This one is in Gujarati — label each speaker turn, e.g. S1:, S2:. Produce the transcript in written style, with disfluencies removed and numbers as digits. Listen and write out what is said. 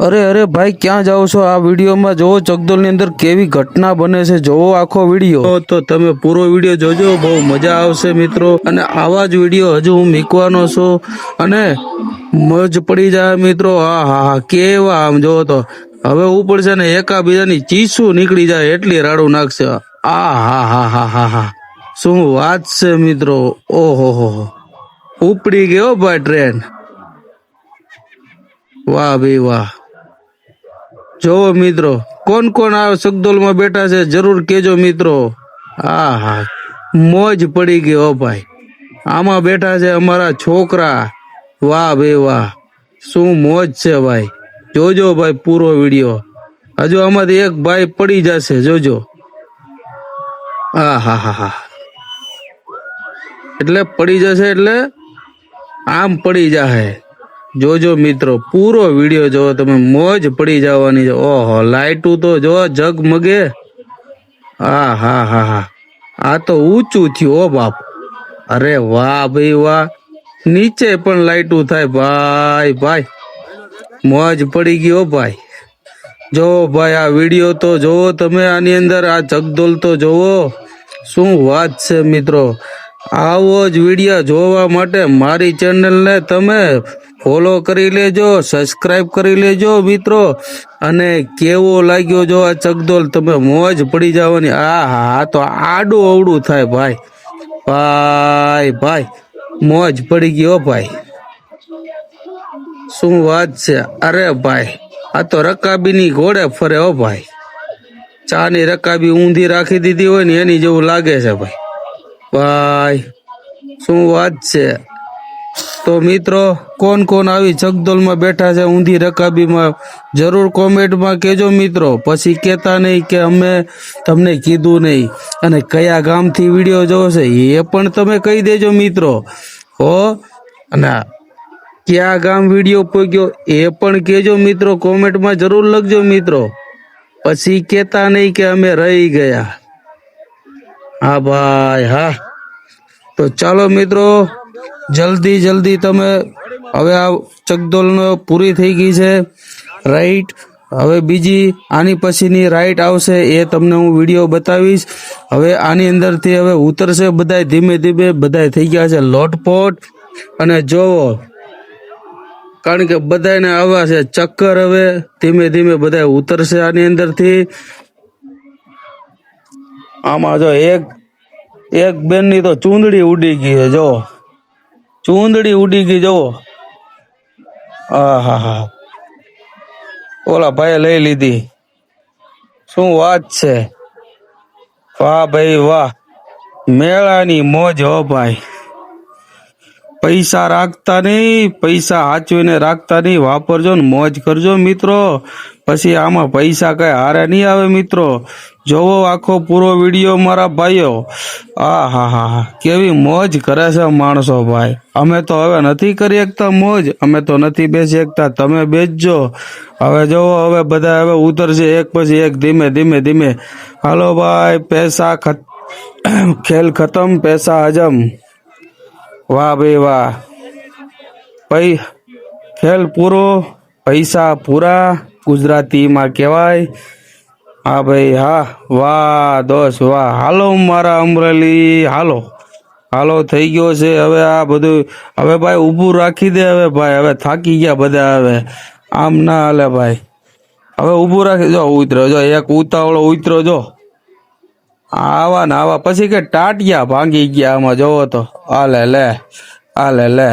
S1: અરે અરે ભાઈ, ક્યાં જાઓ છો? આ વિડીયોમાં જોવો ચકદોલની અંદર કેવી ઘટના બને છે. જોવો આખો વિડીયો. તો તમે પૂરો વિડીયો જોજો, બહુ મજા આવશે મિત્રો. અને આવા જ વિડીયો હજુ હું મૂકવાનો છું અને મોજ પડી જાય મિત્રો. હા હા હા, કેવા આમ જોવો તો હવે ઉપર છે ને એકાબીજાની ચીસું નીકળી જાય એટલી રાડું નાખશે. આ હા હા હા હા હા, શું વાત છે મિત્રો. ઓહો હો, ઉપડી ગયો ભાઈ ટ્રેન. વાહ ભાઈ વાહ. જોવો મિત્રો, કોણ કોણ આ સગદોલમાં બેઠા છે જરૂર કેજો મિત્રો. હા હા, મોજ પડી ગયો ભાઈ. આમાં બેઠા છે અમારા છોકરા. વાહ ભાઈ વાહ, શું મોજ છે ભાઈ. જોજો ભાઈ પૂરો વિડીયો. હજુ આમાંથી એક ભાઈ પડી જશે, જોજો. હા હા હા હા, એટલે પડી જશે એટલે આમ પડી જાહે. જોજો મિત્રો, પૂરો વિડીયો જોવો તમે, મોજ પડી જવાની છે. ઓહો, લાઈટું તો જો ઝગમગે. હા હા હા હા, આ તો ઊંચું થયું ઓ બાપ. અરે વાહ ભાઈ વાહ, નીચે પણ લાઈટું થાય ભાઈ ભાઈ. મોજ પડી ગયો ભાઈ. જો ભાઈ આ વિડીયો તો જોવો તમે, આની અંદર આ ચકદોલ તો જોવો. શું વાત છે મિત્રો. આવો જ વિડીયો જોવા માટે મારી ચેનલને તમે ફોલો કરી લેજો, સબસ્ક્રાઇબ કરી લેજો મિત્રો. અને કેવો લાગ્યો જો આ ચકદોલ, તમે મોજ પડી જવાની. આ હા, તો આડું અવડું થાય ભાઈ. ભાઈ ભાઈ, મોજ પડી ગયો ભાઈ. શું વાત છે. અરે ભાઈ, આ તો રકાબીની ઘોડે ફરે હો ભાઈ. ચાની રકાબી ઊંધી રાખી દીધી હોય ને એની જેવું લાગે છે ભાઈ. ભાઈ શું વાત છે. તો મિત્રો, કોણ કોણ આવી ચકદોલમાં બેઠા છે ઊંધી રકાબીમાં, જરૂર કોમેન્ટમાં કહેજો મિત્રો. પછી કહેતા નહીં કે અમે તમને કીધું નહીં. અને કયા ગામથી વિડીયો જોવો છે એ પણ તમે કહી દેજો મિત્રો. હો, અને ક્યાં ગામ વિડીયો પહોંચ્યો એ પણ કહેજો મિત્રો. કોમેન્ટમાં જરૂર લખજો મિત્રો. પછી કહેતા નહીં કે અમે રહી ગયા. હા ભાઈ હા, તો ચાલો મિત્રો, જલ્દી જલ્દી તમે હવે આ ચકદોલનો પૂરી થઈ ગઈ છે રાઈટ. હવે બીજી આની પછીની રાઈટ આવશે એ તમને હું વિડીયો બતાવીશ. હવે આની અંદરથી હવે ઉતરશે બધાય ધીમે ધીમે. બધાય થઈ ગયા છે લોટપોટ. અને જોવો, કારણ કે બધાને આવા છે ચક્કર. હવે ધીમે ધીમે બધા ઉતરશે આની અંદરથી. આમાં જો એક બેન ની તો ચૂંદડી ઉડી ગઈ છે. જો ચૂંદડી ઉડી ગઈ, જોવો. હા હા હા, ઓલા ભાઈ લઈ લીધી. શું વાત છે. વાહ ભાઈ વાહ, મેળાની મોજ હો ભાઈ. પૈસા રાખતા નહીં, પૈસા હાચવીને રાખતા નહીં, વાપરજો ને મોજ કરજો મિત્રો. પછી આમાં પૈસા કઈ હારે નહીં આવે મિત્રો. જોવો આખો પૂરો વિડીયો મારા ભાઈઓ. આ હા હા હા, કેવી મોજ કરે છે માણસો ભાઈ. અમે તો હવે નથી કરી શકતા મોજ, અમે તો નથી બેસી શકતા. તમે બેસજો. હવે જોવો, હવે બધા હવે ઉતરશે એક પછી એક, ધીમે ધીમે ધીમે. હાલો ભાઈ, ખેલ ખતમ, પૈસા હજમ. વાહ ભાઈ વાહ. ખેલ પૂરો, પૈસા પૂરા, ગુજરાતીમાં કહેવાય. હા ભાઈ હા, વાહ દોસ્ત વાહ. હાલો મારા અમરેલી, હાલો. હાલો, થઈ ગયો છે હવે આ બધું. હવે ભાઈ ઊભું રાખી દે હવે ભાઈ. હવે થાકી ગયા બધા. હવે આમ ના હાલે ભાઈ. હવે ઊભું રાખી જો. ઉતરો જો, એક ઉતાવળો ઉતરો જો. આવા ને આવા પછી કે ટાટિયા ભાંગી ગયા આમાં, જોવો તો. હાલે લે, હાલે લે.